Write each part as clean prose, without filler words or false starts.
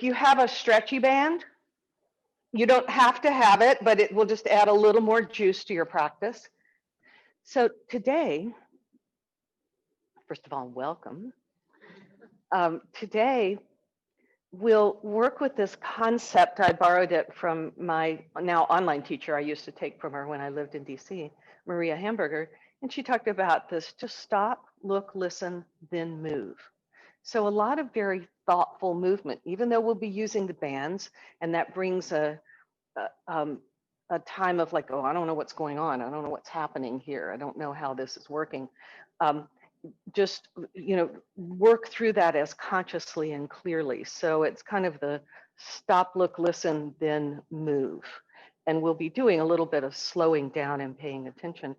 you have a stretchy band, you don't have to have it, but it will just add a little more juice to your practice. So today, first of all, welcome. Today, we'll work with this concept. I borrowed it from my now online teacher I used to take from her when I lived in DC, Maria Hamburger, and she talked about this: just stop, look, listen, then move. So a lot of very thoughtful movement, even though we'll be using the bands, and that brings a time of like, oh, I don't know what's going on. I don't know what's happening here. I don't know how this is working. Just, work through that as consciously and clearly. So it's kind of the stop, look, listen, then move. And we'll be doing a little bit of slowing down and paying attention.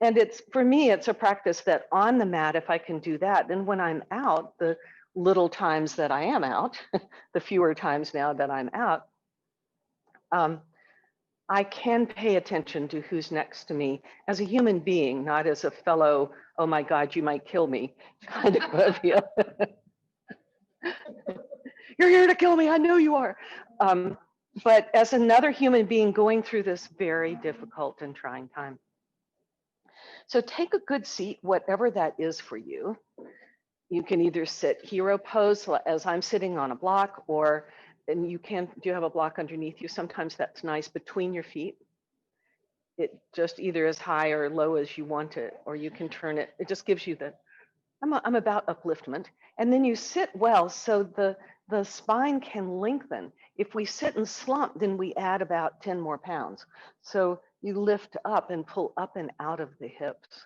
And it's, for me, it's a practice that on the mat, if I can do that, then when I'm out, the little times that I am out, the fewer times now that I'm out, I can pay attention to who's next to me as a human being, not as a fellow, oh my God, you might kill me kind of a feel. You're here to kill me, I know you are. But as another human being going through this very difficult and trying time. So take a good seat, whatever that is for you. You can either sit hero pose as I'm sitting on a block, or and you do have a block underneath you. Sometimes that's nice between your feet. It just either as high or low as you want it, or you can turn it. It just gives you the, I'm about upliftment. And then you sit well, so the spine can lengthen. If we sit and slump, then we add about 10 more pounds. So you lift up and pull up and out of the hips.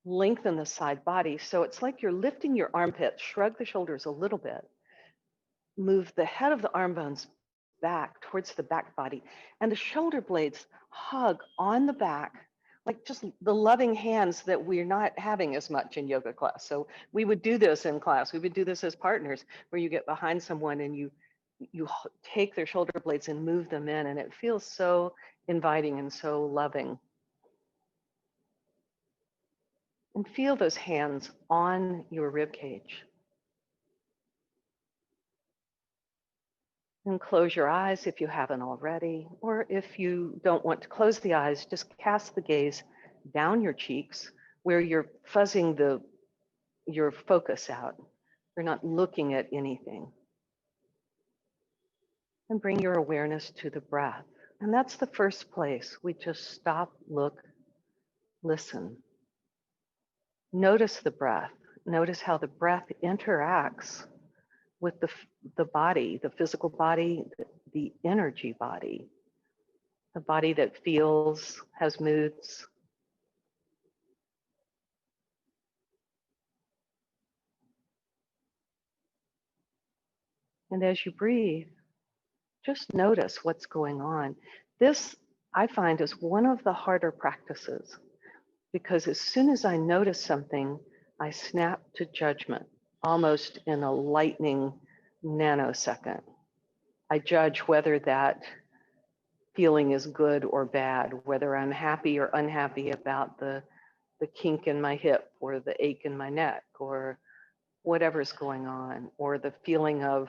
Lengthen the side body. So it's like you're lifting your armpits, shrug the shoulders a little bit, move the head of the arm bones back towards the back body, and the shoulder blades hug on the back, like just the loving hands that we're not having as much in yoga class. So we would do this in class. We would do this as partners, where you get behind someone and you take their shoulder blades and move them in, and it feels so inviting and so loving. And feel those hands on your rib cage. And close your eyes if you haven't already, or if you don't want to close the eyes, just cast the gaze down your cheeks where you're fuzzing your focus out. You're not looking at anything. And bring your awareness to the breath. And that's the first place. We just stop, look, listen. Notice the breath. Notice how the breath interacts with the body, the physical body, the energy body, the body that feels, has moods. And as you breathe, just notice what's going on. This, I find, is one of the harder practices, because as soon as I notice something, I snap to judgment, almost in a lightning nanosecond. I judge whether that feeling is good or bad, whether I'm happy or unhappy about the kink in my hip, or the ache in my neck, or whatever's going on, or the feeling of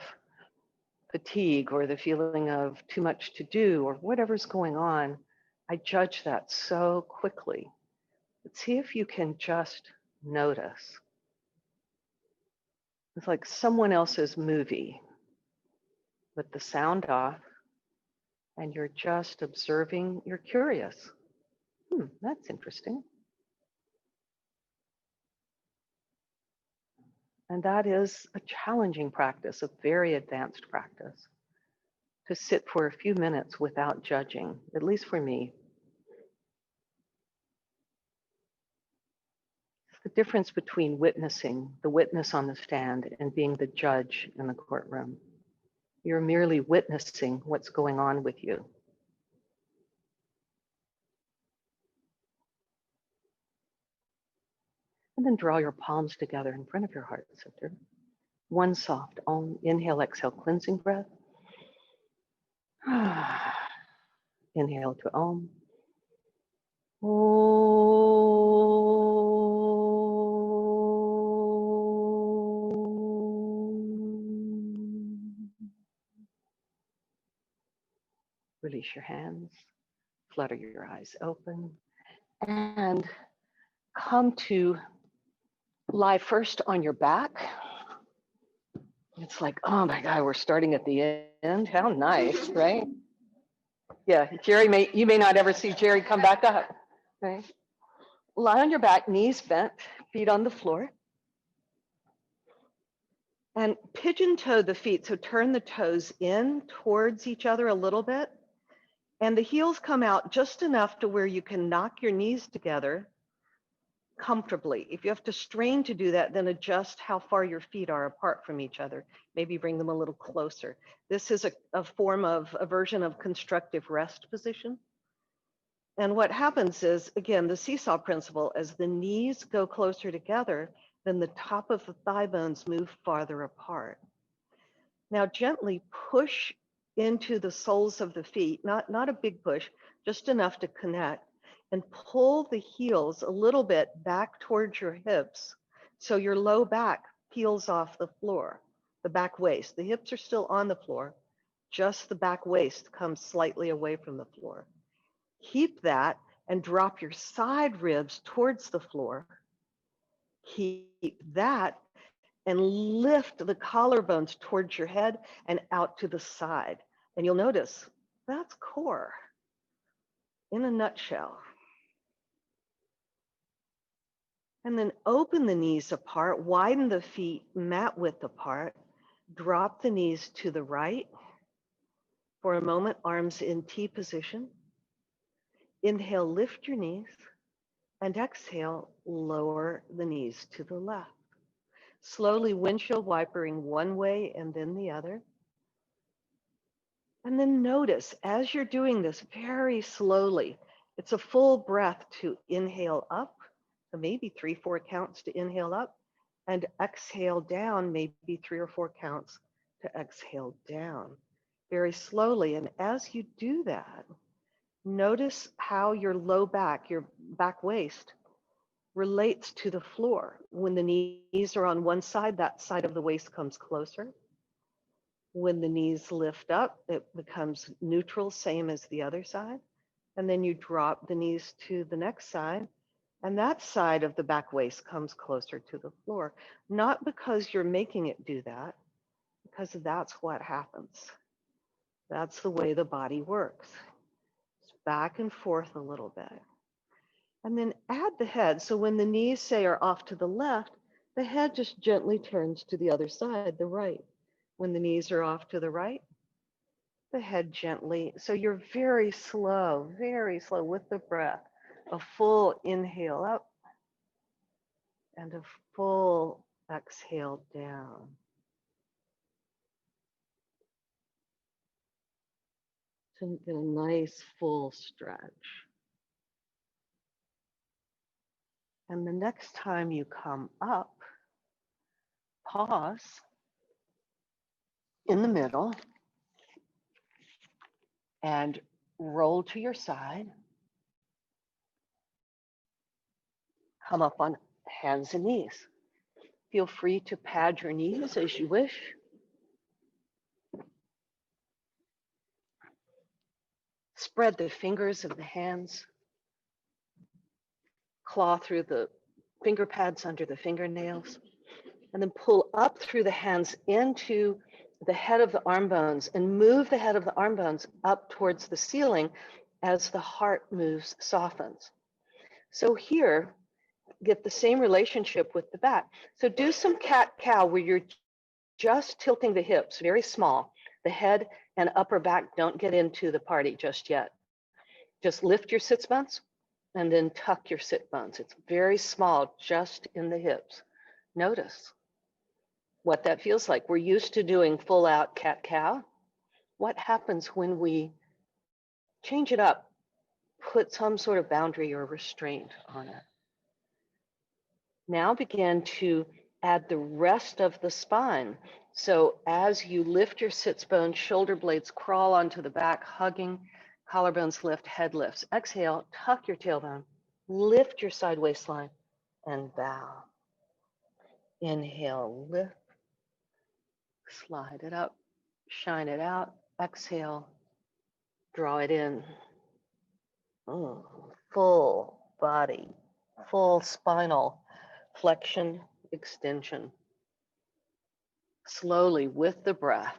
fatigue, or the feeling of too much to do, or whatever's going on. I judge that so quickly. But see if you can just notice. It's like someone else's movie with the sound off, and you're just observing. You're curious. That's interesting. And that is a challenging practice, a very advanced practice, to sit for a few minutes without judging, at least for me. It's the difference between witnessing, the witness on the stand, and being the judge in the courtroom. You're merely witnessing what's going on with you. And then draw your palms together in front of your heart center. One soft Om. Inhale, exhale, cleansing breath. Inhale to Om. Release your hands, flutter your eyes open, and come to lie first on your back. It's like, oh my God, we're starting at the end. How nice, right? Yeah, you may not ever see Jerry come back up, right? Lie on your back, knees bent, feet on the floor, and pigeon toe the feet. So turn the toes in towards each other a little bit, and the heels come out just enough to where you can knock your knees together comfortably. If you have to strain to do that, then adjust how far your feet are apart from each other. Maybe bring them a little closer. This is a version of constructive rest position. And what happens is, again, the seesaw principle, as the knees go closer together, then the top of the thigh bones move farther apart. Now gently push into the soles of the feet, not a big push, just enough to connect, and pull the heels a little bit back towards your hips so your low back peels off the floor, the back waist. The hips are still on the floor, just the back waist comes slightly away from the floor. Keep that and drop your side ribs towards the floor. Keep that and lift the collarbones towards your head and out to the side. And you'll notice that's core in a nutshell. And then open the knees apart, widen the feet mat width apart, drop the knees to the right. For a moment, arms in T position. Inhale, lift your knees, and exhale, lower the knees to the left. Slowly windshield wipering one way and then the other. And then notice as you're doing this very slowly, it's a full breath to inhale up, so maybe 3-4 counts to inhale up, and exhale down, maybe 3 or 4 counts to exhale down. Very slowly. And as you do that, notice how your low back, your back waist, relates to the floor. When the knees are on one side, that side of the waist comes closer. When the knees lift up, it becomes neutral, same as the other side. And then you drop the knees to the next side, and that side of the back waist comes closer to the floor. Not because you're making it do that, because that's what happens. That's the way the body works. It's back and forth a little bit. And then add the head. So when the knees, say, are off to the left, the head just gently turns to the other side, the right. When the knees are off to the right, the head gently. So you're very slow with the breath. A full inhale up and a full exhale down. So get a nice full stretch. And the next time you come up, pause in the middle and roll to your side. Come up on hands and knees. Feel free to pad your knees as you wish. Spread the fingers of the hands. Claw through the finger pads under the fingernails. And then pull up through the hands into the head of the arm bones and move the head of the arm bones up towards the ceiling as the heart moves, softens. So here, get the same relationship with the back. So do some cat-cow where you're just tilting the hips, very small. The head and upper back don't get into the party just yet. Just lift your sits bones and then tuck your sit bones. It's very small, just in the hips. Notice what that feels like. We're used to doing full out cat-cow. What happens when we change it up, put some sort of boundary or restraint on it? Now begin to add the rest of the spine. So as you lift your sits bones, shoulder blades crawl onto the back, hugging, collarbones lift, head lifts. Exhale, tuck your tailbone, lift your side waistline, and bow. Inhale, lift, slide it up, shine it out. Exhale, Draw it in. Full body, full spinal flexion, extension. Slowly with the breath,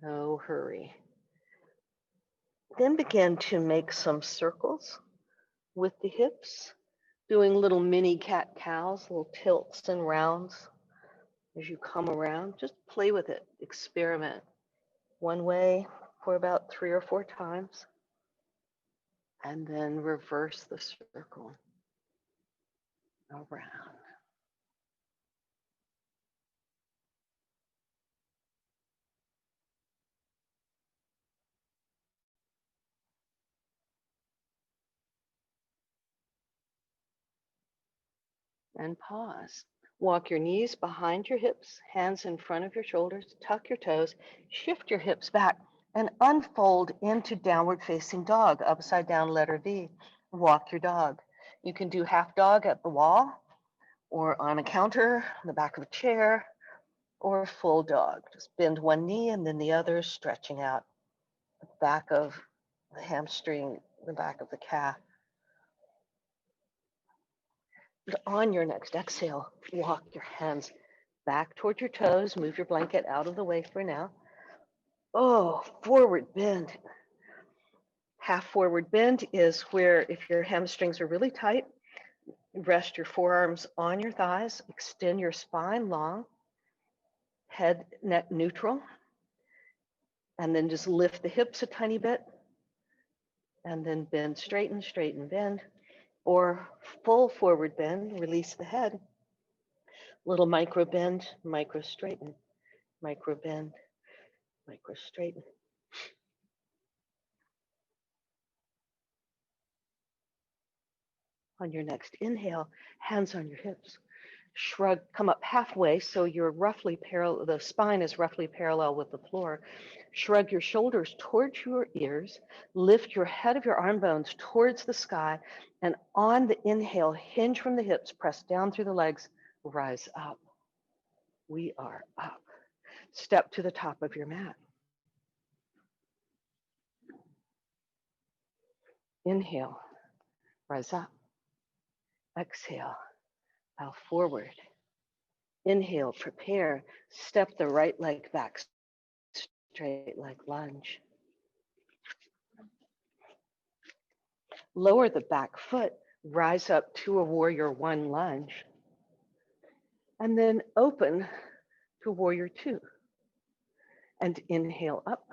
no hurry. Then begin to make some circles with the hips, doing little mini cat-cows, little tilts and rounds as you come around. Just play with it, experiment. One way for about 3 or 4 times, and then reverse the circle around. And pause. Walk your knees behind your hips, hands in front of your shoulders, tuck your toes, shift your hips back, and unfold into downward facing dog, upside down letter V. Walk your dog. You can do half dog at the wall, or on a counter, on the back of a chair, or full dog. Just bend one knee and then the other, stretching out the back of the hamstring, the back of the calf. And on your next exhale, walk your hands back toward your toes, move your blanket out of the way for now. Oh, forward bend. Half forward bend is where if your hamstrings are really tight, rest your forearms on your thighs, extend your spine long, head, neck neutral, and then just lift the hips a tiny bit, and then bend, straighten, bend, or full forward bend, release the head, little micro bend, micro straighten, micro bend, micro straighten. On your next inhale, hands on your hips. Shrug, come up halfway so you're roughly parallel, the spine is roughly parallel with the floor. Shrug your shoulders towards your ears, lift your head of your arm bones towards the sky, and on the inhale, hinge from the hips, press down through the legs, rise up. We are up. Step to the top of your mat. Inhale, rise up. Exhale, bow forward. Inhale, prepare, step the right leg back, straight like lunge. Lower the back foot, rise up to a warrior one lunge, and then open to warrior two. And inhale up,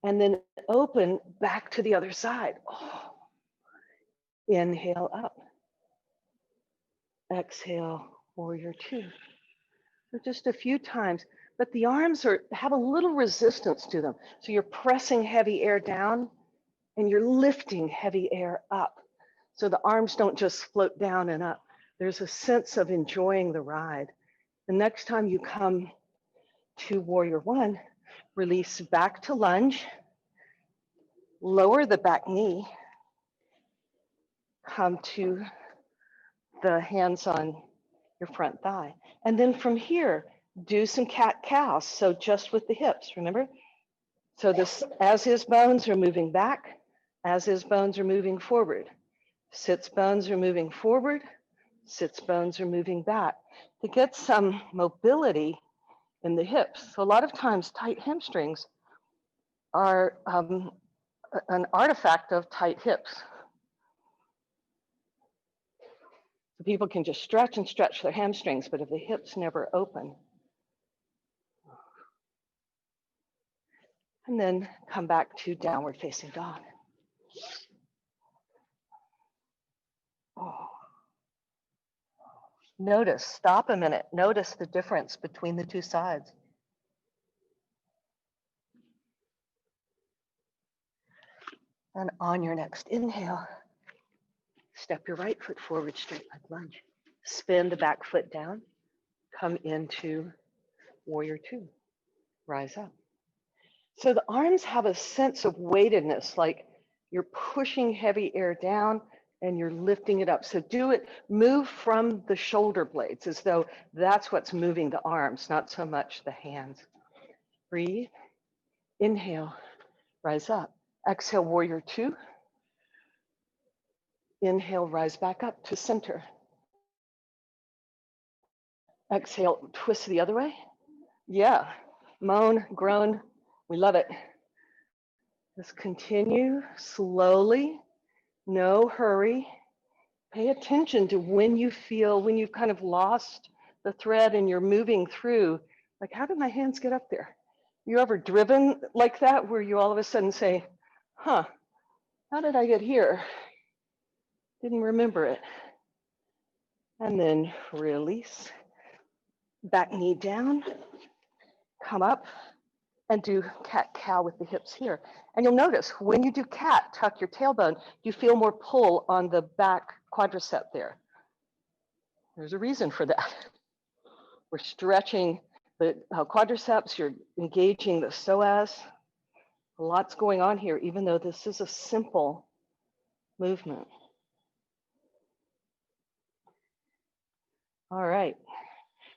and then open back to the other side. Oh. Inhale up, exhale, warrior two. So just a few times, but the arms have a little resistance to them. So you're pressing heavy air down and you're lifting heavy air up. So the arms don't just float down and up. There's a sense of enjoying the ride. The next time you come to warrior one, release back to lunge, lower the back knee, come to the hands on your front thigh. And then from here, do some cat-cows. So just with the hips, remember? So this, as his bones are moving back, as his bones are moving forward. Sits bones are moving forward, sits bones are moving back to get some mobility in the hips. So a lot of times tight hamstrings are an artifact of tight hips. So people can just stretch and stretch their hamstrings, but if the hips never open. And then come back to downward facing dog. Oh. Notice, stop a minute, notice the difference between the two sides. And on your next inhale, step your right foot forward, straight like lunge. Spin the back foot down, come into warrior two, rise up. So the arms have a sense of weightedness, like you're pushing heavy air down and you're lifting it up. So do it, move from the shoulder blades as though that's what's moving the arms, not so much the hands. Breathe, inhale, rise up. Exhale, warrior two. Inhale, rise back up to center. Exhale, twist the other way. Yeah, moan, groan, we love it. Just continue slowly, no hurry. Pay attention to when you feel, when you've kind of lost the thread and you're moving through, like, how did my hands get up there? You ever driven like that where you all of a sudden say, huh, how did I get here? Didn't remember it. And then release, back knee down, come up and do cat-cow with the hips here. And you'll notice when you do cat, tuck your tailbone, you feel more pull on the back quadricep there. There's a reason for that. We're stretching the quadriceps, you're engaging the psoas. Lots going on here, even though this is a simple movement. All right,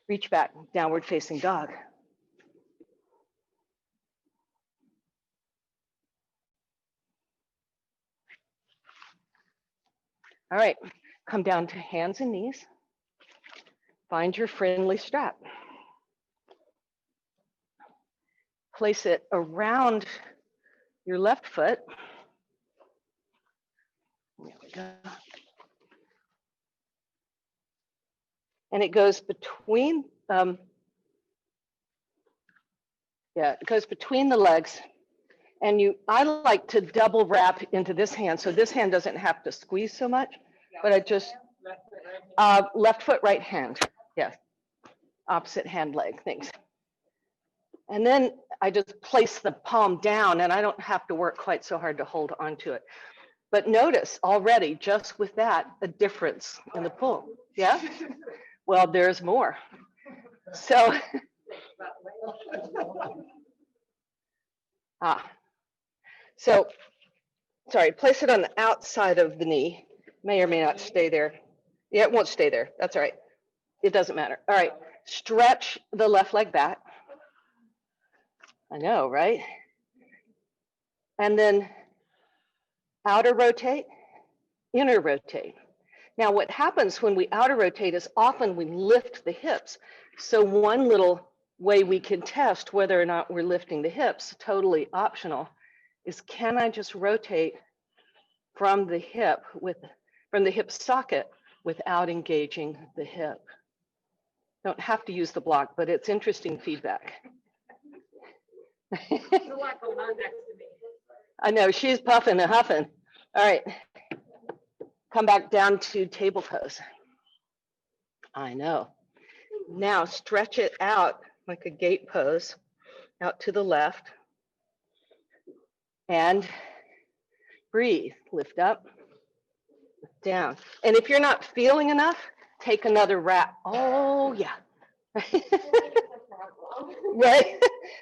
reach back, downward facing dog. All right, come down to hands and knees. Find your friendly strap. Place it around your left foot. There we go. And it goes between, it goes between the legs. And I like to double wrap into this hand, so this hand doesn't have to squeeze so much, but I just, left foot, right hand, yes. Opposite hand leg, thanks. And then I just place the palm down and I don't have to work quite so hard to hold onto it. But notice already, just with that, a difference in the pull, yeah? Well, there's more. So, so, sorry, place it on the outside of the knee. May or may not stay there. Yeah, it won't stay there. That's all right. It doesn't matter. All right, stretch the left leg back. I know, right? And then outer rotate, inner rotate. Now, what happens when we outer rotate is often we lift the hips. So one little way we can test whether or not we're lifting the hips, totally optional, is can I just rotate from the hip socket without engaging the hip? Don't have to use the block, but it's interesting feedback. I know, she's puffing and huffing. All right, come back down to table pose. I know. Now stretch it out like a gate pose, out to the left. And breathe, lift up, lift down. And if you're not feeling enough, take another wrap. Oh, yeah. Right?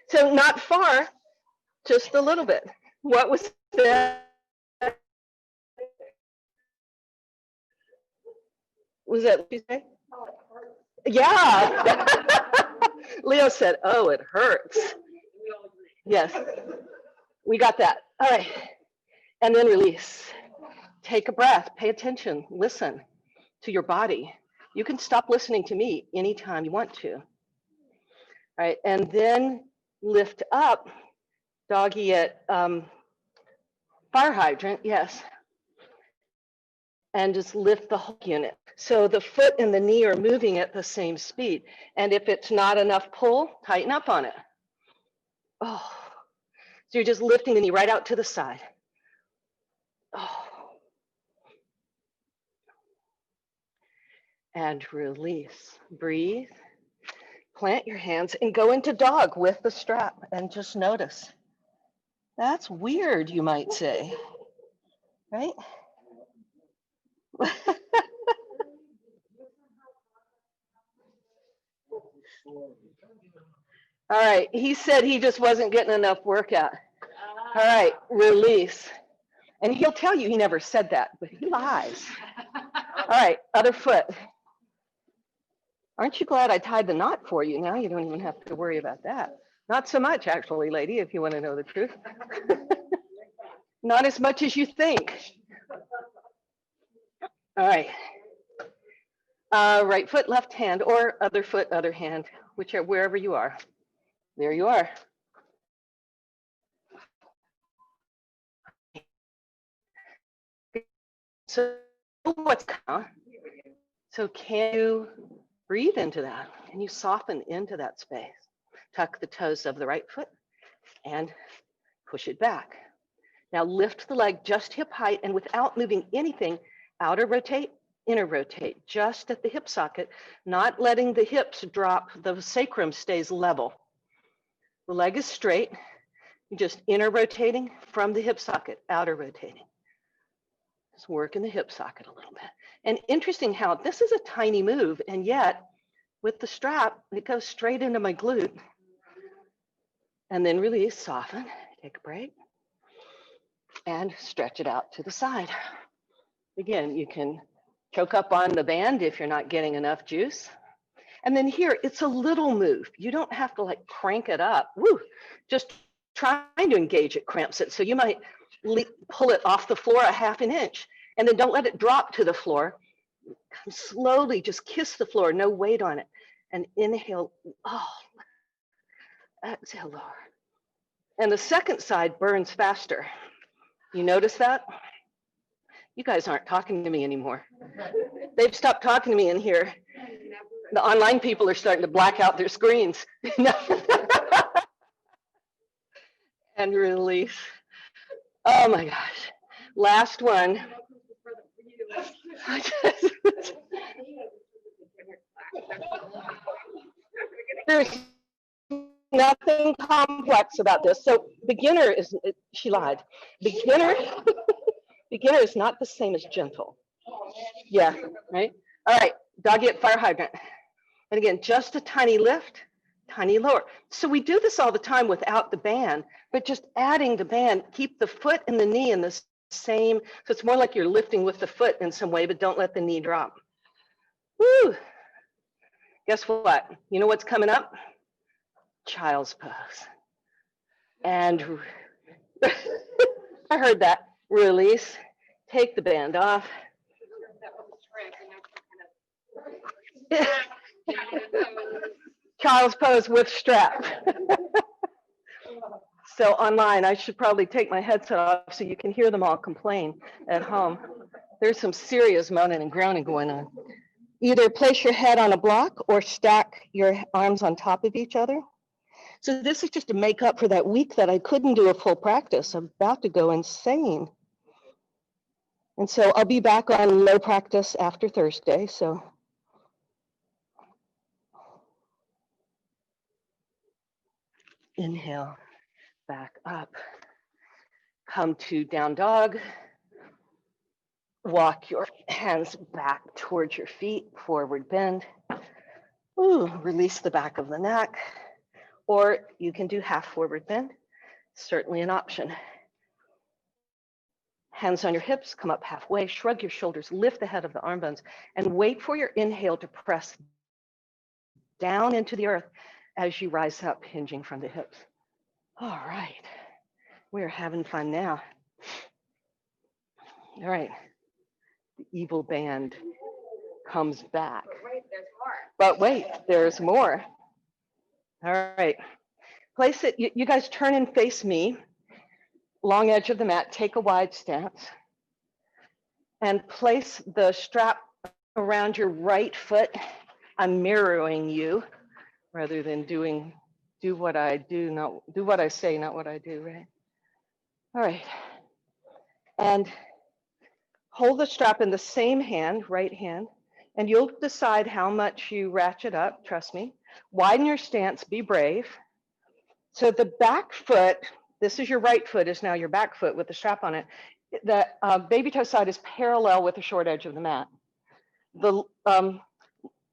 So not far, just a little bit. What was that? Was that what you said? Yeah. Leo said, oh, it hurts. Yes, we got that. All right. And then release. Take a breath, pay attention, listen to your body. You can stop listening to me anytime you want to. All right, and then lift up, doggy at fire hydrant, yes. And just lift the whole unit. So the foot and the knee are moving at the same speed. And if it's not enough pull, tighten up on it. Oh, so you're just lifting the knee right out to the side. Oh. And release, breathe, plant your hands and go into dog with the strap and just notice. That's weird, you might say, right? All right, he said he just wasn't getting enough workout. All right, release. And he'll tell you he never said that, but he lies. All right, other foot. Aren't you glad I tied the knot for you? Now you don't even have to worry about that. Not so much, actually, lady, if you want to know the truth. Not as much as you think. All right. Right foot, left hand, or other foot, other hand, wherever you are. There you are. So what's so can you breathe into that? Can you soften into that space? Tuck the toes of the right foot and push it back. Now lift the leg just hip height and without moving anything, outer rotate, inner rotate, just at the hip socket, not letting the hips drop, the sacrum stays level. The leg is straight, you're just inner rotating from the hip socket, outer rotating. Just work in the hip socket a little bit. And interesting how this is a tiny move, and yet with the strap, it goes straight into my glute. And then release, soften, take a break, and stretch it out to the side. Again, you can choke up on the band if you're not getting enough juice. And then here, it's a little move. You don't have to like crank it up. Woo! Just trying to engage it cramps it. So you might pull it off the floor a half an inch, and then don't let it drop to the floor. Slowly just kiss the floor, no weight on it. And inhale, oh, exhale lower. And the second side burns faster. You notice that? You guys aren't talking to me anymore. They've stopped talking to me in here. The online people are starting to black out their screens. And release. Oh my gosh. Last one. There's nothing complex about this. So beginner is, she lied. Beginner is not the same as gentle. Yeah, right? All right, doggy at fire hydrant. And again, just a tiny lift, tiny lower. So we do this all the time without the band, but just adding the band, keep the foot and the knee in the same, so it's more like you're lifting with the foot in some way, but don't let the knee drop. Woo! Guess what? You know what's coming up? Child's pose. And I heard that. Release, take the band off. Child's pose with strap. So online, I should probably take my headset off so you can hear them all complain at home. There's some serious moaning and groaning going on. Either place your head on a block or stack your arms on top of each other. So this is just to make up for that week that I couldn't do a full practice. I'm about to go insane. And so I'll be back on low practice after Thursday. So inhale, back up, come to down dog. Walk your hands back towards your feet, forward bend. Ooh, release the back of the neck. Or you can do half forward bend, certainly an option. Hands on your hips, come up halfway, shrug your shoulders, lift the head of the arm bones, and wait for your inhale to press down into the earth as you rise up, hinging from the hips. All right, we're having fun now. All right, the evil band comes back. But wait, there's more. All right, place it, you guys turn and face me, long edge of the mat, take a wide stance, and place the strap around your right foot. I'm mirroring you rather than do what I do, not do what I say, not what I do, right? All right, and hold the strap in the same hand, right hand, and you'll decide how much you ratchet up, trust me. Widen your stance, be brave. So the back foot, this is your right foot, is now your back foot with the strap on it. The baby toe side is parallel with the short edge of the mat. The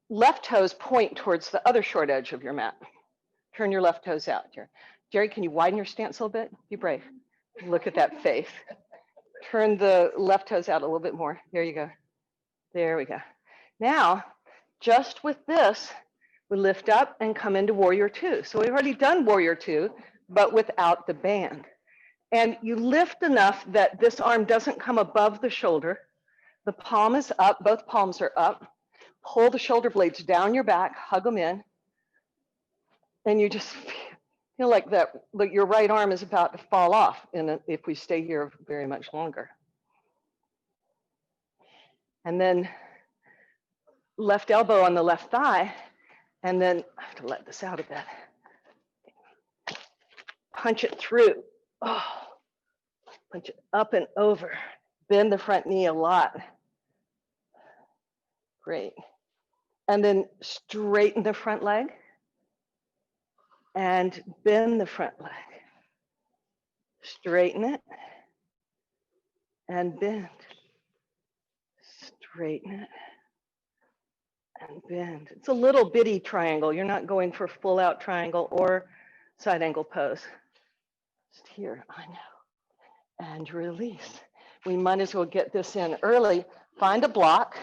left toes point towards the other short edge of your mat. Turn your left toes out, Jerry. Jerry, can you widen your stance a little bit? Be brave. Look at that face. Turn the left toes out a little bit more. There you go. There we go. Now, just with this, we lift up and come into warrior two. So we've already done warrior two, but without the band. And you lift enough that this arm doesn't come above the shoulder. The palm is up, both palms are up. Pull the shoulder blades down your back, hug them in. And you just feel like your right arm is about to fall off if we stay here very much longer. And then left elbow on the left thigh. And then I have to let this out a bit. Punch it through. Oh, punch it up and over. Bend the front knee a lot. Great. And then straighten the front leg and bend the front leg. Straighten it and bend. Straighten it and bend. It's a little bitty triangle. You're not going for full out triangle or side angle pose. Just here, I know. And release. We might as well get this in early. Find a block.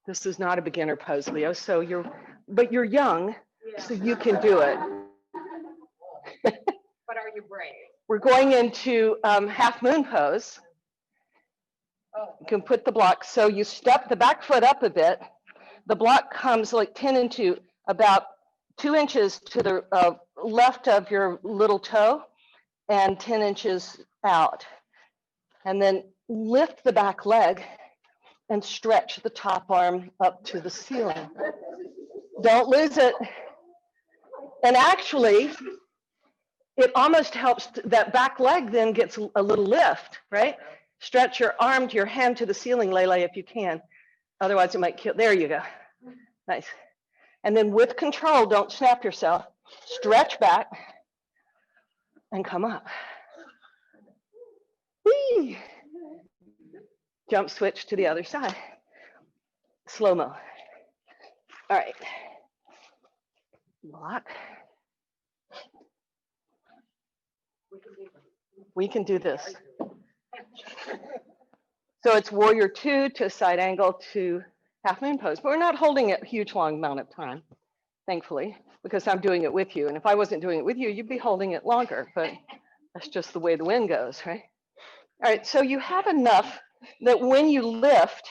This is not a beginner pose, Leo. But you're young, so you can do it. But are you brave? We're going into half moon pose. You can put the block. So you step the back foot up a bit. The block comes like 10 into about 2 inches to the left of your little toe and 10 inches out. And then lift the back leg and stretch the top arm up to the ceiling. Don't lose it. And actually, it almost helps, that back leg then gets a little lift, right? Stretch your arm to your hand to the ceiling, Lele, if you can. Otherwise, it might kill. There you go. Nice. And then with control, don't snap yourself. Stretch back and come up. Whee! Jump switch to the other side. Slow-mo. All right. Block. We can do this. So it's warrior 2 to side angle to half moon pose, but we're not holding it a huge long amount of time, thankfully, because I'm doing it with you. And if I wasn't doing it with you, you'd be holding it longer, but that's just the way the wind goes, right? All right, so you have enough that when you lift,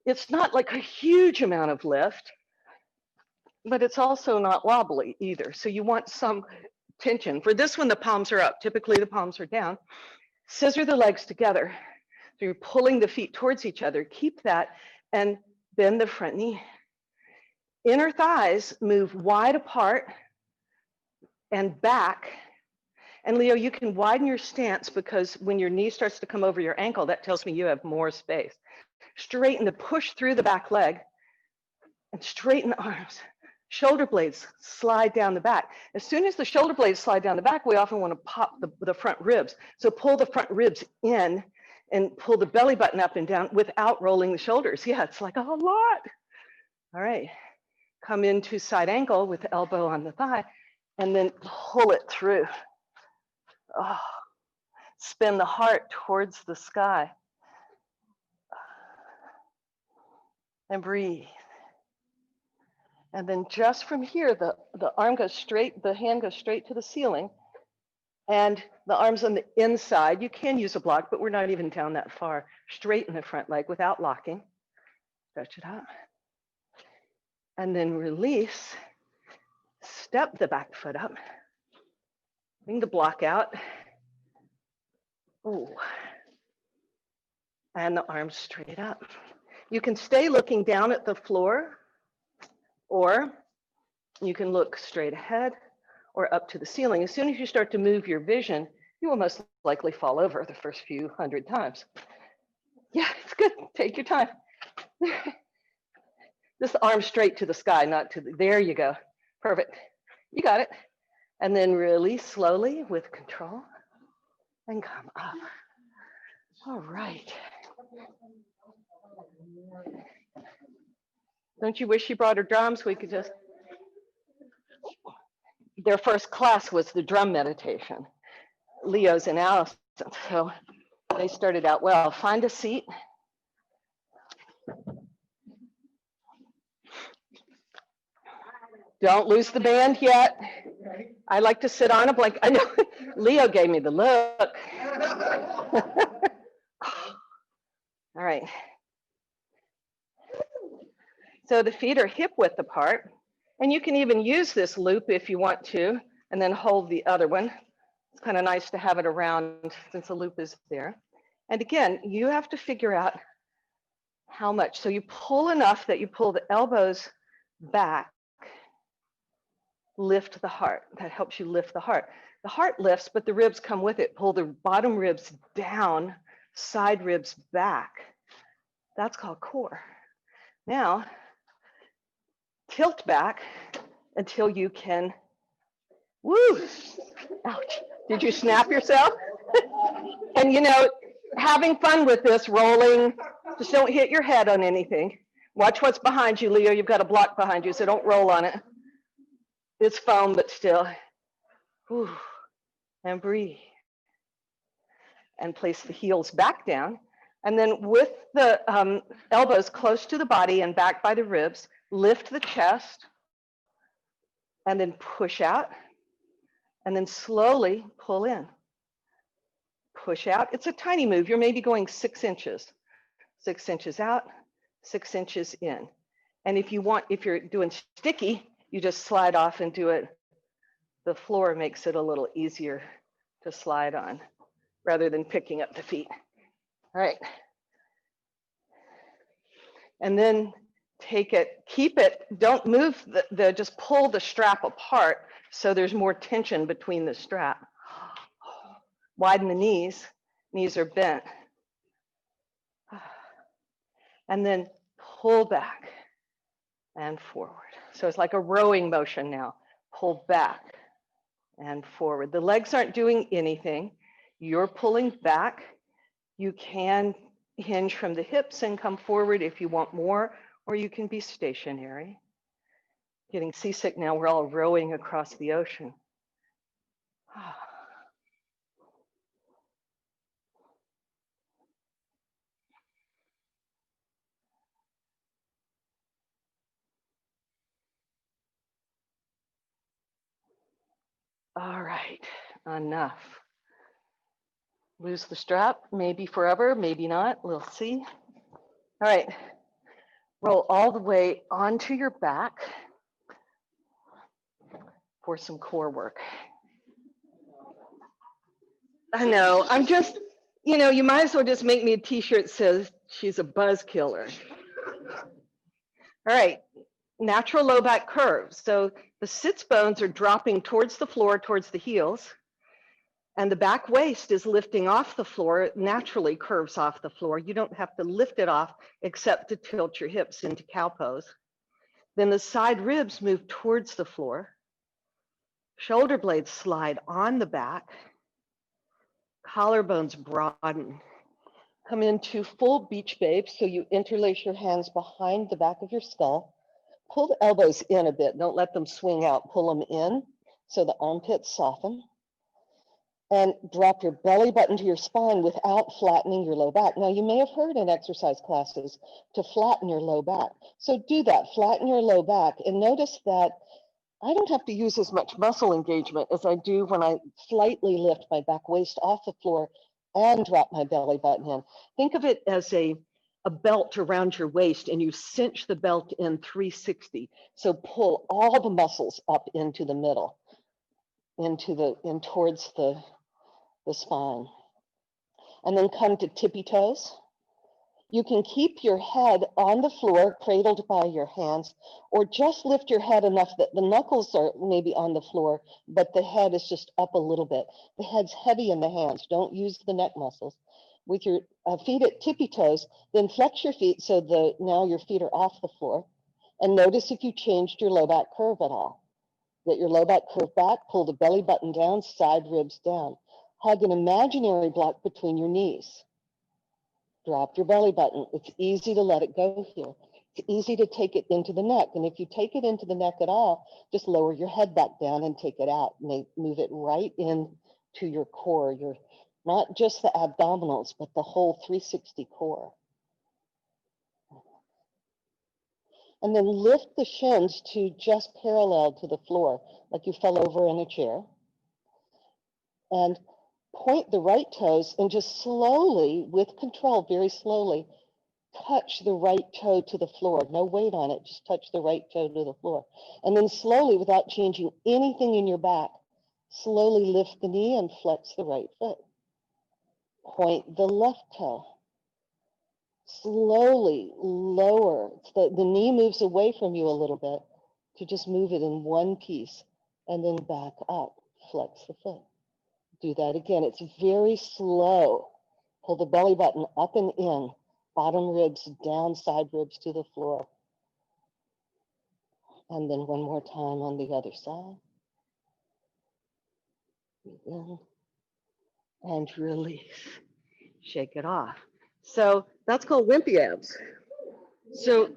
it's not like a huge amount of lift, but it's also not wobbly either. So you want some tension. For this one, the palms are up. Typically, the palms are down. Scissor the legs together. So you're pulling the feet towards each other. Keep that and bend the front knee. Inner thighs move wide apart and back. And Leo, you can widen your stance because when your knee starts to come over your ankle, that tells me you have more space. Straighten the push through the back leg and straighten the arms. Shoulder blades slide down the back. As soon as the shoulder blades slide down the back, we often want to pop the front ribs. So pull the front ribs in and pull the belly button up and down without rolling the shoulders. Yeah, it's like a lot. All right, come into side angle with the elbow on the thigh and then pull it through. Oh, spin the heart towards the sky. And breathe. And then just from here, the arm goes straight, the hand goes straight to the ceiling. And the arm's on the inside. You can use a block, but we're not even down that far. Straighten the front leg without locking. Stretch it out. And then release. Step the back foot up. Bring the block out. Ooh. And the arms straight up. You can stay looking down at the floor, or you can look straight ahead or up to the ceiling. As soon as you start to move your vision, you will most likely fall over the first few 100 times. Yeah, it's good. Take your time. This arm straight to the sky, not to the, there you go. Perfect. You got it. And then release slowly with control and come up. All right. Don't you wish you brought her drums? We could just. Their first class was the drum meditation, Leo's and Allison. So they started out well. Find a seat. Don't lose the band yet. I like to sit on a blanket. I know Leo gave me the look. All right. So the feet are hip width apart, and you can even use this loop if you want to, and then hold the other one. It's kind of nice to have it around since the loop is there. And again, you have to figure out how much. So you pull enough that you pull the elbows back, lift the heart. That helps you lift the heart. The heart lifts, but the ribs come with it. Pull the bottom ribs down, side ribs back. That's called core. Now, tilt back until you can, woo, ouch. Did you snap yourself? And you know, having fun with this, rolling, just don't hit your head on anything. Watch what's behind you, Leo. You've got a block behind you, so don't roll on it. It's foam, but still. Whew. And breathe. And place the heels back down. And then with the elbows close to the body and back by the ribs, lift the chest and then push out and then slowly pull in. Push out. It's a tiny move. You're maybe going 6 inches. 6 inches out, 6 inches in. And if you're doing sticky, you just slide off and do it. The floor makes it a little easier to slide on rather than picking up the feet. All right. And then take it, keep it, don't move just pull the strap apart so there's more tension between the strap. Widen the knees are bent. And then pull back and forward. So it's like a rowing motion now. Pull back and forward. The legs aren't doing anything. You're pulling back. You can hinge from the hips and come forward if you want more, or you can be stationary. Getting seasick now, we're all rowing across the ocean. All right, enough. Lose the strap, maybe forever, maybe not, we'll see. All right, roll all the way onto your back for some core work. I know, I'm just, you know, you might as well just make me a t-shirt that says she's a buzz killer. All right, natural low back curves. So the sits bones are dropping towards the floor, towards the heels, and the back waist is lifting off the floor. It naturally curves off the floor. You don't have to lift it off except to tilt your hips into cow pose. Then the side ribs move towards the floor. Shoulder blades slide on the back. Collarbones broaden. Come into full beach babe. So you interlace your hands behind the back of your skull. Pull the elbows in a bit. Don't let them swing out. Pull them in so the armpits soften. And drop your belly button to your spine without flattening your low back. Now, you may have heard in exercise classes to flatten your low back. So do that, flatten your low back. And notice that I don't have to use as much muscle engagement as I do when I slightly lift my back waist off the floor and drop my belly button in. Think of it as a belt around your waist, and you cinch the belt in 360. So pull all the muscles up into the middle, towards the spine. And then come to tippy toes. You can keep your head on the floor, cradled by your hands, or just lift your head enough that the knuckles are maybe on the floor, but the head is just up a little bit. The head's heavy in the hands. Don't use the neck muscles. With your feet at tippy toes, then flex your feet so now your feet are off the floor. And notice if you changed your low back curve at all. Get your low back curve back, pull the belly button down, side ribs down. Hug an imaginary block between your knees. Drop your belly button. It's easy to let it go here. It's easy to take it into the neck. And if you take it into the neck at all, just lower your head back down and take it out. Move it right in to your core, not just the abdominals, but the whole 360 core. And then lift the shins to just parallel to the floor, like you fell over in a chair. And point the right toes and just slowly, with control, very slowly, touch the right toe to the floor. No weight on it, just touch the right toe to the floor. And then slowly, without changing anything in your back, slowly lift the knee and flex the right foot. Point the left toe. Slowly lower. The knee moves away from you a little bit to just move it in one piece and then back up. Flex the foot. Do that again. It's very slow. Pull the belly button up and in. Bottom ribs down, side ribs to the floor. And then one more time on the other side. Breathe in and release. Shake it off. So that's called wimpy abs. So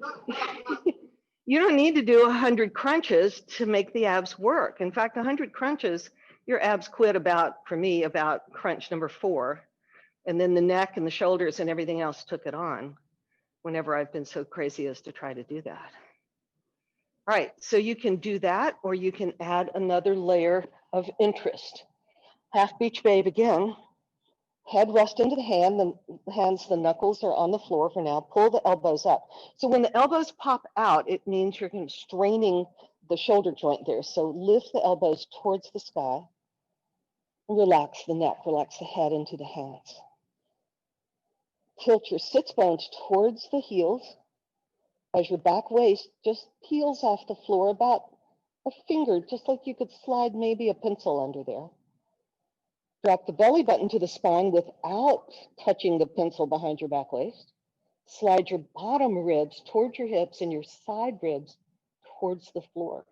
you don't need to do 100 crunches to make the abs work. In fact, 100 crunches, your abs quit about, for me, about crunch number 4. And then the neck and the shoulders and everything else took it on whenever I've been so crazy as to try to do that. All right, so you can do that, or you can add another layer of interest. Half beach babe again. Head rest into the hand, the hands, the knuckles are on the floor for now. Pull the elbows up. So when the elbows pop out, it means you're kind of straining the shoulder joint there. So lift the elbows towards the sky. Relax the neck, relax the head into the hands. Tilt your sits bones towards the heels as your back waist just peels off the floor about a finger, just like you could slide maybe a pencil under there. Drop the belly button to the spine without touching the pencil behind your back waist. Slide your bottom ribs towards your hips and your side ribs towards the floor.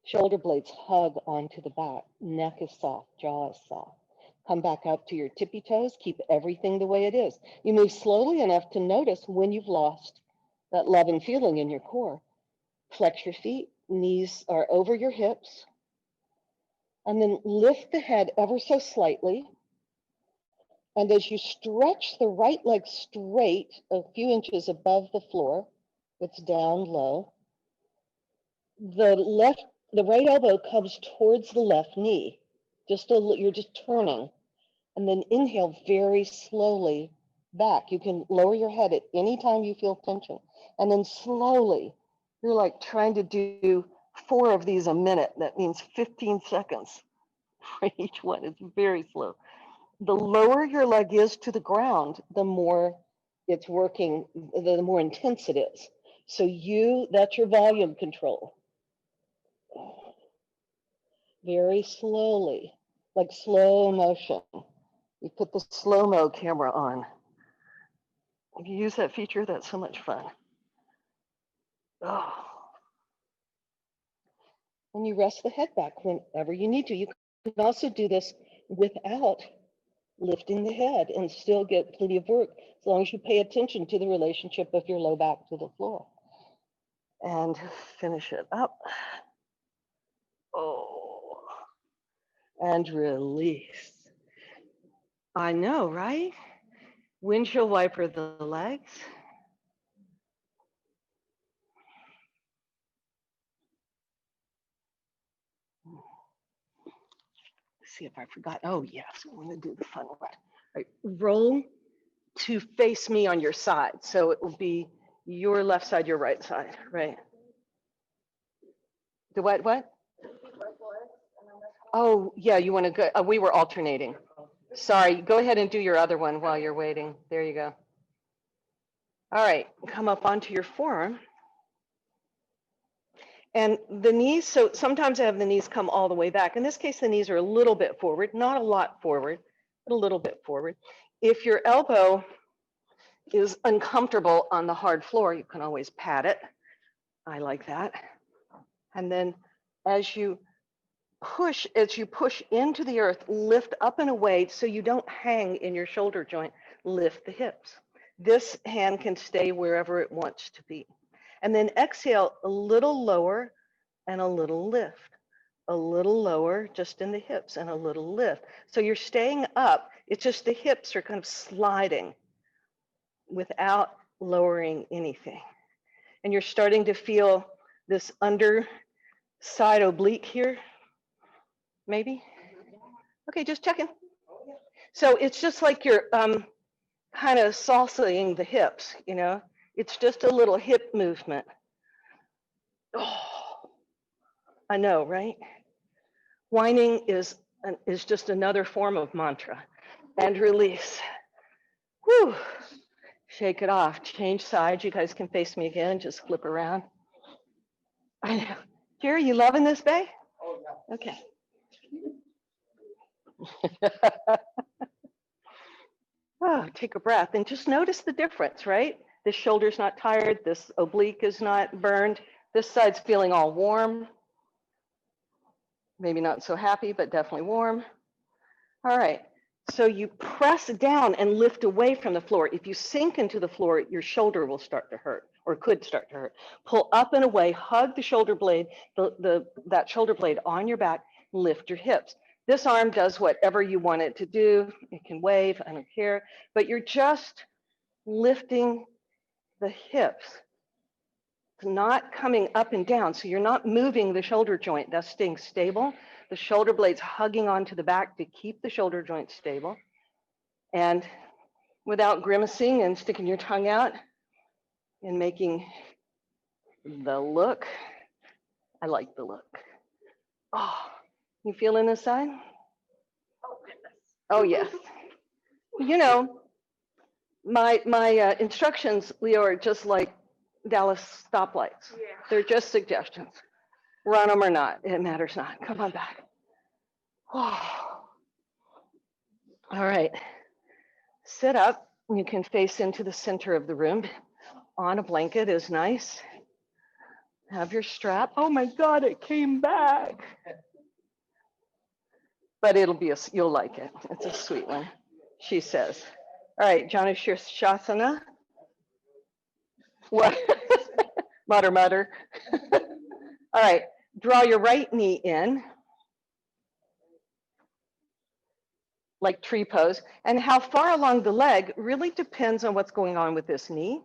Shoulder blades hug onto the back. Neck is soft, jaw is soft. Come back up to your tippy toes. Keep everything the way it is. You move slowly enough to notice when you've lost that love and feeling in your core. Flex your feet, knees are over your hips. And then lift the head ever so slightly. And as you stretch the right leg straight a few inches above the floor, it's down low. The right elbow comes towards the left knee. You're just turning. And then inhale very slowly back. You can lower your head at any time you feel tension. And then slowly, you're like trying to do 4 of these a minute. That means 15 seconds for each one. It's very slow. The lower your leg is to the ground, the more it's working, the more intense it is. So that's your volume control. Very slowly, like slow motion. You put the slow-mo camera on. If you use that feature, that's so much fun. Oh. And you rest the head back whenever you need to. You can also do this without lifting the head and still get plenty of work, as long as you pay attention to the relationship of your low back to the floor. And finish it up. Oh. And release. I know, right? Windshield wiper the legs. See if I forgot. Oh, yes, I want to do the fun one. All right, roll to face me on your side. So it will be your left side, your right side, right? The what? Oh, yeah, you want to go? We were alternating. Sorry, go ahead and do your other one while you're waiting. There you go. All right, come up onto your forearm. And the knees, so sometimes I have the knees come all the way back. In this case, the knees are a little bit forward, not a lot forward, but a little bit forward. If your elbow is uncomfortable on the hard floor, you can always pat it. I like that. And then as you push into the earth, lift up and away so you don't hang in your shoulder joint, lift the hips. This hand can stay wherever it wants to be. And then exhale a little lower and a little lift. A little lower just in the hips and a little lift. So you're staying up, it's just the hips are kind of sliding without lowering anything. And you're starting to feel this underside oblique here, maybe? Okay, just checking. So it's just like you're kind of salsaing the hips, you know? It's just a little hip movement. Oh, I know, right? Whining is just another form of mantra. And release. Whew. Shake it off. Change sides. You guys can face me again. Just flip around. I know. Jerry, you loving this, Bay? Oh, yeah. Okay. Oh, take a breath and just notice the difference, right? This shoulder's not tired. This oblique is not burned. This side's feeling all warm. Maybe not so happy, but definitely warm. All right. So you press down and lift away from the floor. If you sink into the floor, your shoulder will start to hurt or could start to hurt. Pull up and away, hug the shoulder blade, that shoulder blade on your back, lift your hips. This arm does whatever you want it to do. It can wave, I don't care, but you're just lifting the hips. It's not coming up and down. So you're not moving the shoulder joint. That's staying stable. The shoulder blade's hugging onto the back to keep the shoulder joint stable. And without grimacing and sticking your tongue out and making the look, I like the look. Oh, you feeling this side? Oh, yes. You know, my instructions, Leo, are just like Dallas stoplights. Yeah. They're just suggestions. Run them or not, it matters not. Come on back. Oh. All right. Sit up. You can face into the center of the room. On a blanket is nice. Have your strap. Oh my God, it came back. But you'll like it. It's a sweet one, she says. All right, Janushirshasana. What? Mutter, mutter. All right, draw your right knee in, like tree pose. And how far along the leg really depends on what's going on with this knee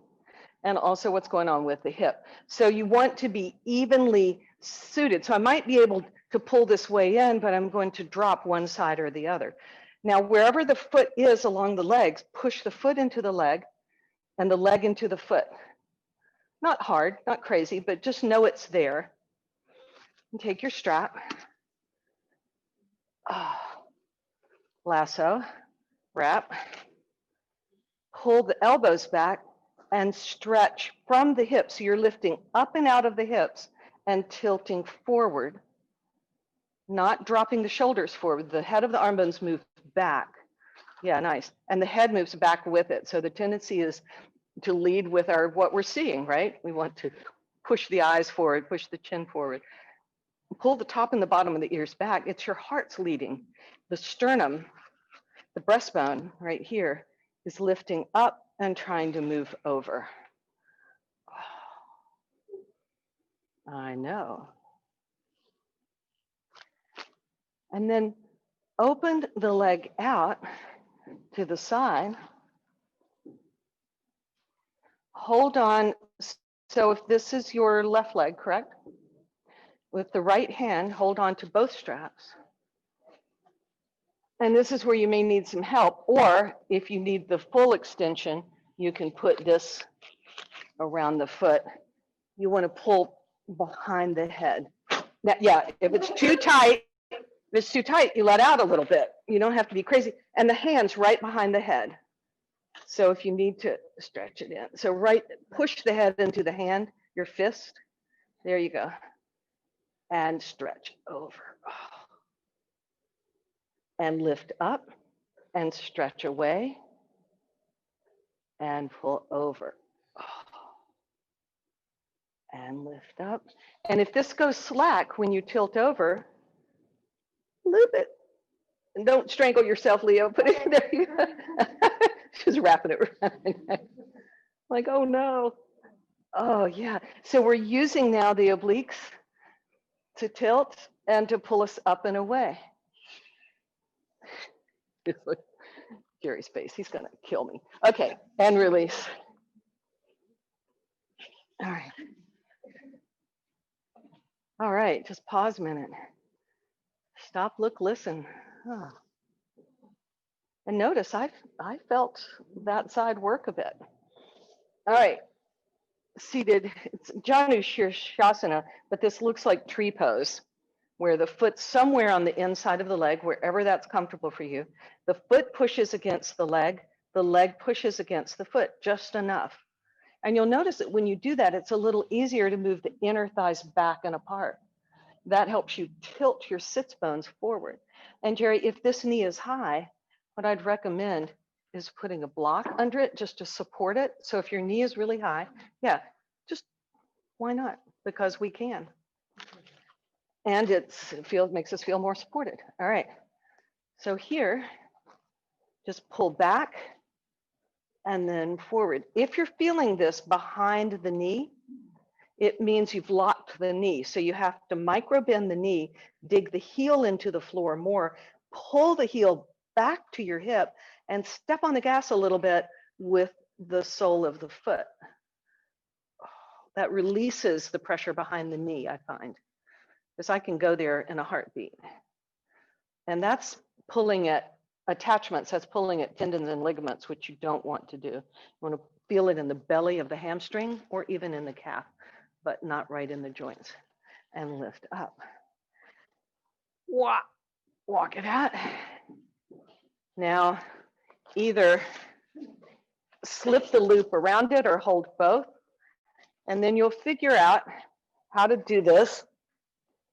and also what's going on with the hip. So you want to be evenly suited. So I might be able to pull this way in, but I'm going to drop one side or the other. Now, wherever the foot is along the legs, push the foot into the leg and the leg into the foot. Not hard, not crazy, but just know it's there. And take your strap. Oh, lasso, wrap. Pull the elbows back and stretch from the hips. So you're lifting up and out of the hips and tilting forward, not dropping the shoulders forward. The head of the arm bones move back. Yeah, nice. And the head moves back with it. So the tendency is to lead with what we're seeing, right? We want to push the eyes forward, push the chin forward. Pull the top and the bottom of the ears back. It's your heart's leading. The sternum, the breastbone right here, is lifting up and trying to move over. Oh, I know. And then open the leg out to the side. Hold on. So if this is your left leg, correct? With the right hand, hold on to both straps. And this is where you may need some help, or if you need the full extension, you can put this around the foot. You want to pull behind the head. Now, yeah, if it's too tight, you let out a little bit. You don't have to be crazy. And the hand's right behind the head. So if you need to stretch it in. So push the head into the hand, your fist. There you go. And stretch over. And lift up and stretch away and pull over. And lift up. And if this goes slack when you tilt over, loop it. And don't strangle yourself, Leo. Put it there. You go. Just wrapping it around. Like, oh no. Oh yeah. So we're using now the obliques to tilt and to pull us up and away. Look, Jerry's face. He's gonna kill me. Okay, and release. All right. All right, just pause a minute. Stop, look, listen. Oh. And notice I felt that side work a bit. All right, seated, it's Janu Shirshasana, but this looks like tree pose, where the foot's somewhere on the inside of the leg, wherever that's comfortable for you. The foot pushes against the leg pushes against the foot, just enough. And you'll notice that when you do that, it's a little easier to move the inner thighs back and apart. That helps you tilt your sits bones forward. And Jerry, if this knee is high, what I'd recommend is putting a block under it just to support it. So if your knee is really high, yeah, just why not? Because we can. And it makes us feel more supported. All right. So here, just pull back and then forward. If you're feeling this behind the knee, it means you've locked the knee. So you have to micro bend the knee, dig the heel into the floor more, pull the heel back to your hip, and step on the gas a little bit with the sole of the foot. That releases the pressure behind the knee, I find, because I can go there in a heartbeat. And that's pulling at attachments, that's pulling at tendons and ligaments, which you don't want to do. You want to feel it in the belly of the hamstring or even in the calf, but not right in the joints. And lift up. Walk it out. Now, either slip the loop around it or hold both. And then you'll figure out how to do this.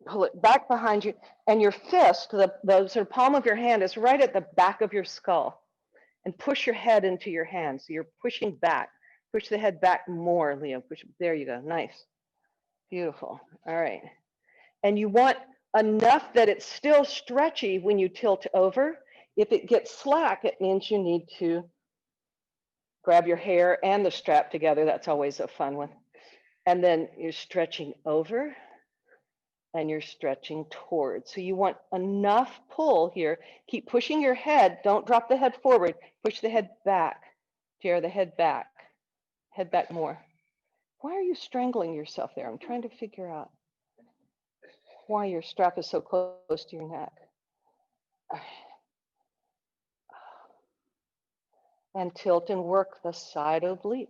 Pull it back behind you. And your fist, the sort of palm of your hand, is right at the back of your skull. And push your head into your hand. So you're pushing back. Push the head back more, Leo. Push. There you go. Nice. Beautiful. All right. And you want enough that it's still stretchy when you tilt over. If it gets slack, it means you need to grab your hair and the strap together. That's always a fun one. And then you're stretching over and you're stretching towards. So you want enough pull here. Keep pushing your head. Don't drop the head forward. Push the head back. Tear the head back. Head back more. Why are you strangling yourself there? I'm trying to figure out why your strap is so close to your neck. And tilt and work the side oblique.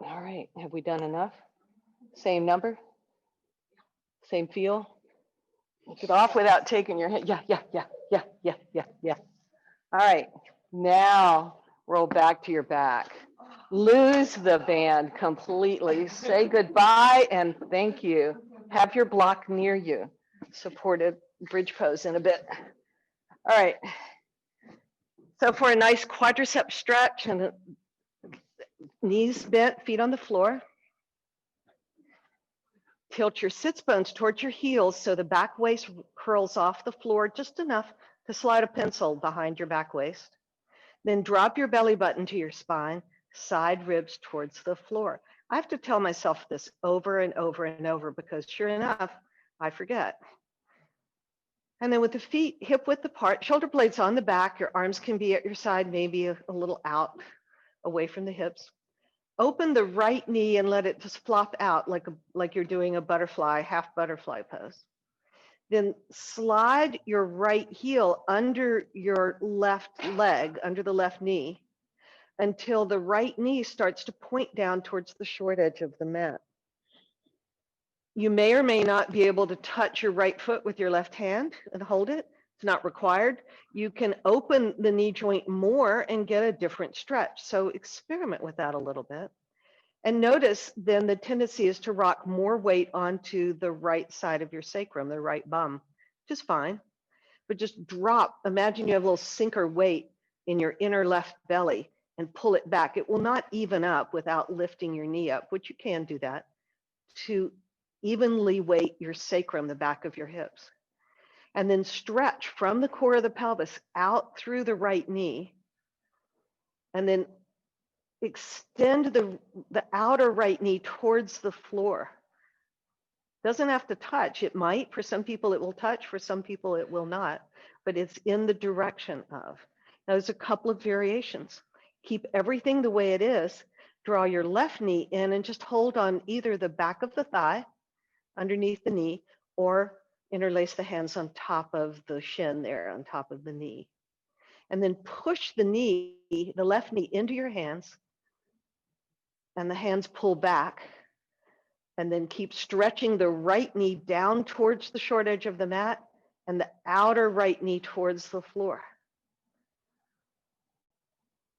All right, have we done enough? Same number? Same feel? Get off without taking your hand. Yeah. All right, now roll back to your back. Lose the band completely. Say goodbye and thank you. Have your block near you. Supported bridge pose in a bit. All right. So for a nice quadricep stretch and knees bent, feet on the floor. Tilt your sits bones towards your heels so the back waist curls off the floor just enough to slide a pencil behind your back waist. Then drop your belly button to your spine, side ribs towards the floor. I have to tell myself this over and over and over because sure enough, I forget. And then with the feet hip width apart, shoulder blades on the back, your arms can be at your side, maybe a little out away from the hips. Open the right knee and let it just flop out like you're doing a butterfly, half butterfly pose. Then slide your right heel under your left leg, under the left knee, until the right knee starts to point down towards the short edge of the mat. You may or may not be able to touch your right foot with your left hand and hold it. It's not required. You can open the knee joint more and get a different stretch. So experiment with that a little bit. And notice then the tendency is to rock more weight onto the right side of your sacrum, the right bum, which is fine. But just drop, imagine you have a little sinker weight in your inner left belly and pull it back. It will not even up without lifting your knee up, which you can do that, to evenly weight your sacrum, the back of your hips. And then stretch from the core of the pelvis out through the right knee. And then extend the outer right knee towards the floor. Doesn't have to touch. It might. For some people it will touch. For some people it will not. But it's in the direction of. Now there's a couple of variations. Keep everything the way it is. Draw your left knee in and just hold on either the back of the thigh underneath the knee, or interlace the hands on top of the shin there, on top of the knee. And then push the knee, the left knee into your hands, and the hands pull back. And then keep stretching the right knee down towards the short edge of the mat and the outer right knee towards the floor.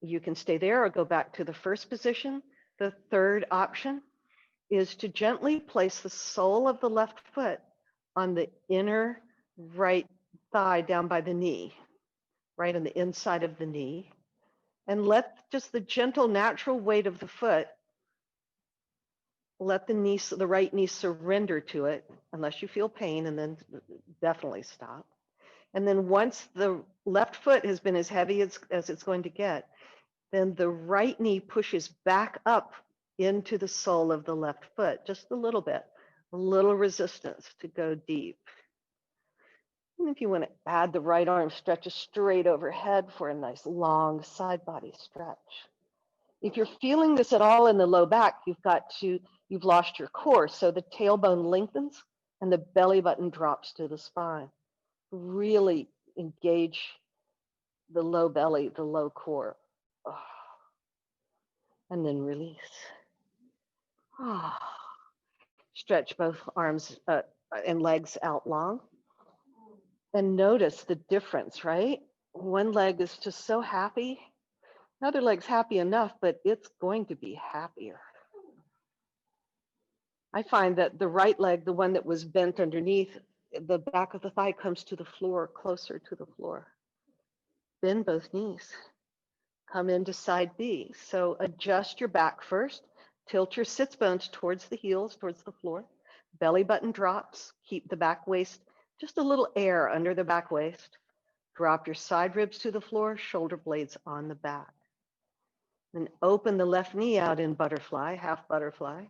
You can stay there or go back to the first position. The third option is to gently place the sole of the left foot on the inner right thigh down by the knee, right on the inside of the knee, and let just the gentle natural weight of the foot, let the right knee surrender to it unless you feel pain, and then definitely stop. And then once the left foot has been as heavy as it's going to get, then the right knee pushes back up into the sole of the left foot, just a little bit, a little resistance to go deep. And if you want to add the right arm, stretches straight overhead for a nice long side body stretch. If you're feeling this at all in the low back, you've lost your core. So the tailbone lengthens and the belly button drops to the spine. Really engage the low belly, the low core. Oh. And then release. Oh. Stretch both arms and legs out long. And notice the difference, right? One leg is just so happy. Another leg's happy enough, but it's going to be happier. I find that the right leg, the one that was bent underneath, the back of the thigh comes to the floor, closer to the floor. Bend both knees. Come into side B. So adjust your back first. Tilt your sits bones towards the heels, towards the floor. Belly button drops. Keep the back waist, just a little air under the back waist. Drop your side ribs to the floor, shoulder blades on the back. Then open the left knee out in butterfly, half butterfly.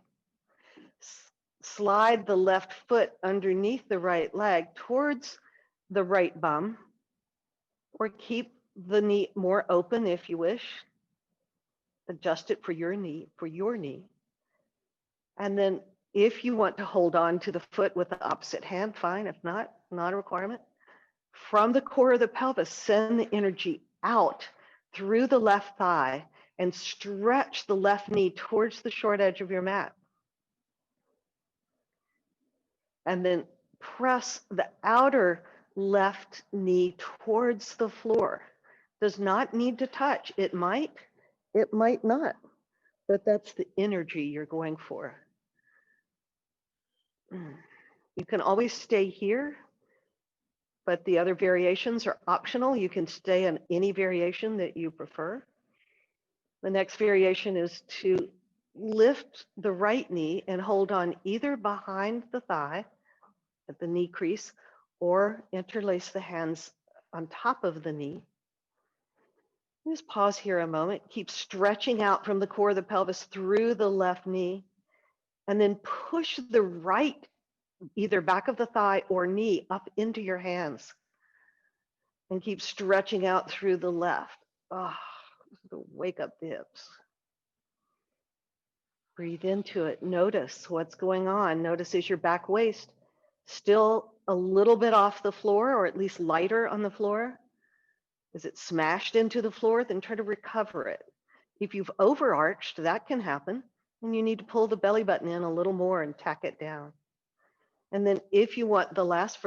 Slide the left foot underneath the right leg towards the right bum, or keep the knee more open if you wish. Adjust it for your knee, And then if you want to hold on to the foot with the opposite hand, fine. If not, not a requirement. From the core of the pelvis, send the energy out through the left thigh and stretch the left knee towards the short edge of your mat. And then press the outer left knee towards the floor. Does not need to touch. It might not, but that's the energy you're going for. You can always stay here, but the other variations are optional. You can stay in any variation that you prefer. The next variation is to lift the right knee and hold on either behind the thigh at the knee crease, or interlace the hands on top of the knee. Just pause here a moment. Keep stretching out from the core of the pelvis through the left knee, and then push the right, either back of the thigh or knee, up into your hands. And keep stretching out through the left. Oh, wake up the hips. Breathe into it. Notice what's going on. Notice, is your back waist still a little bit off the floor, or at least lighter on the floor? Is it smashed into the floor? Then try to recover it. If you've overarched, that can happen, and you need to pull the belly button in a little more and tack it down. And then if you want the last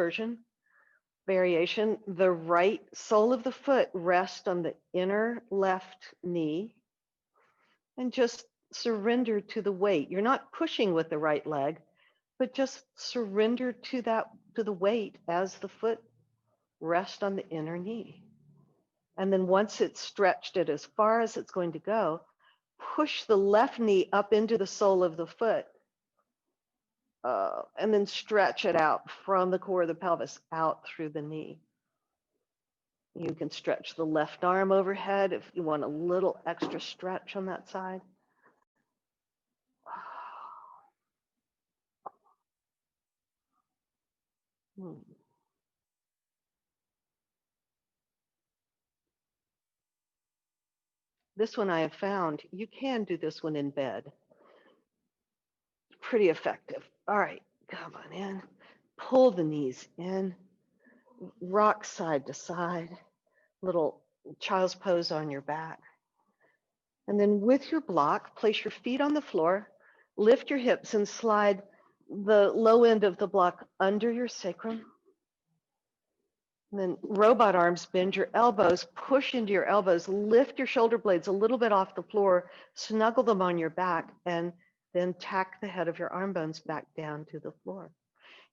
variation, the right sole of the foot rests on the inner left knee, and just surrender to the weight. You're not pushing with the right leg, but just surrender to the weight as the foot rests on the inner knee. And then once it's stretched it as far as it's going to go, push the left knee up into the sole of the foot, and then stretch it out from the core of the pelvis out through the knee. You can stretch the left arm overhead if you want a little extra stretch on that side. This one I have found, you can do this one in bed. Pretty effective. All right, come on in. Pull the knees in, rock side to side, little child's pose on your back. And then with your block, place your feet on the floor, lift your hips and slide the low end of the block under your sacrum. And then robot arms, bend your elbows, push into your elbows, lift your shoulder blades a little bit off the floor, snuggle them on your back, and then tack the head of your arm bones back down to the floor.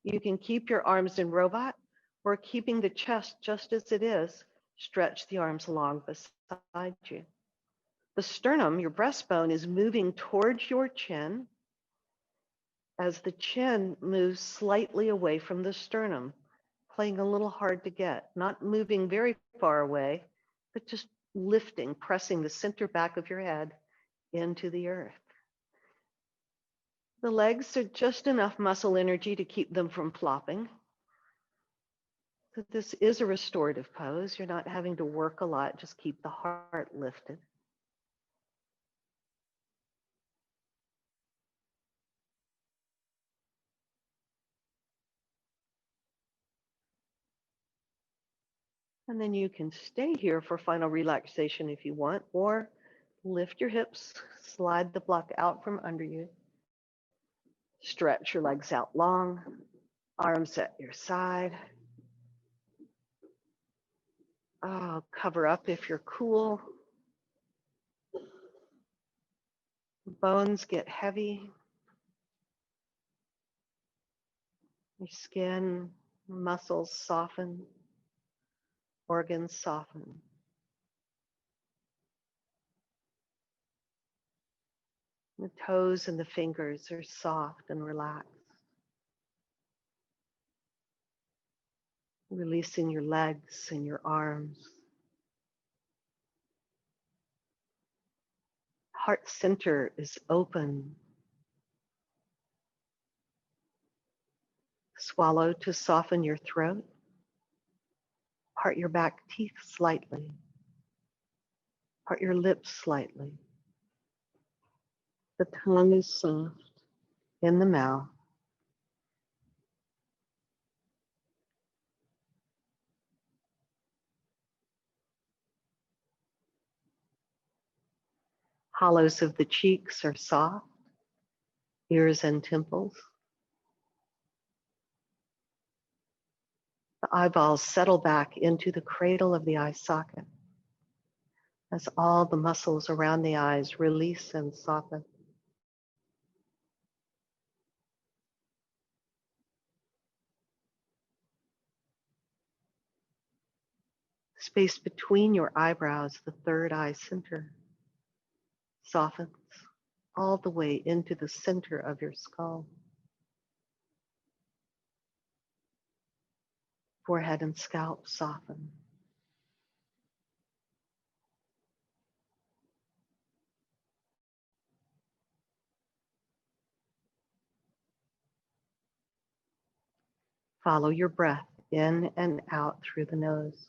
You can keep your arms in robot, or keeping the chest just as it is, stretch the arms long beside you. The sternum, your breastbone, is moving towards your chin as the chin moves slightly away from the sternum, playing a little hard to get, not moving very far away, but just lifting, pressing the center back of your head into the earth. The legs are just enough muscle energy to keep them from flopping. So this is a restorative pose. You're not having to work a lot, just keep the heart lifted. And then you can stay here for final relaxation if you want, or lift your hips, slide the block out from under you, stretch your legs out long, arms at your side. Oh, cover up if you're cool. Bones get heavy. Your skin, muscles soften, organs soften. The toes and the fingers are soft and relaxed. Releasing your legs and your arms. Heart center is open. Swallow to soften your throat. Part your back teeth slightly. Part your lips slightly. The tongue is soft in the mouth. Hollows of the cheeks are soft, ears and temples. The eyeballs settle back into the cradle of the eye socket as all the muscles around the eyes release and soften. Space between your eyebrows, the third eye center, softens all the way into the center of your skull. Forehead and scalp soften. Follow your breath in and out through the nose.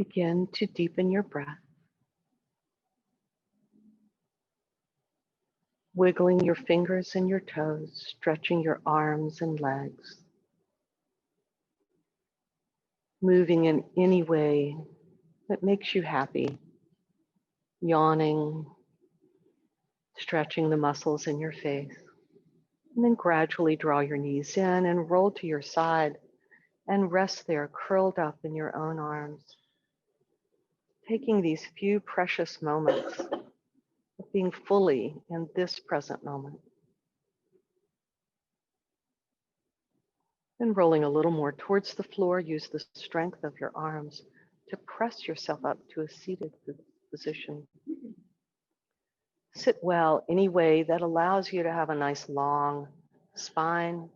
Begin to deepen your breath, wiggling your fingers and your toes, stretching your arms and legs, moving in any way that makes you happy, yawning, stretching the muscles in your face. And then gradually draw your knees in and roll to your side and rest there curled up in your own arms. Taking these few precious moments of being fully in this present moment. And rolling a little more towards the floor, use the strength of your arms to press yourself up to a seated position. Sit well any way that allows you to have a nice long spine.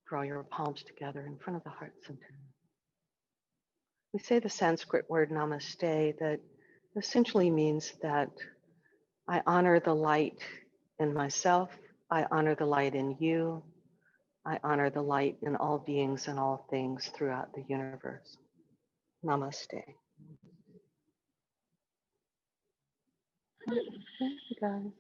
Draw your palms together in front of the heart center. We say the Sanskrit word namaste that essentially means that I honor the light in myself, I honor the light in you, I honor the light in all beings and all things throughout the universe. Namaste. Thank you guys.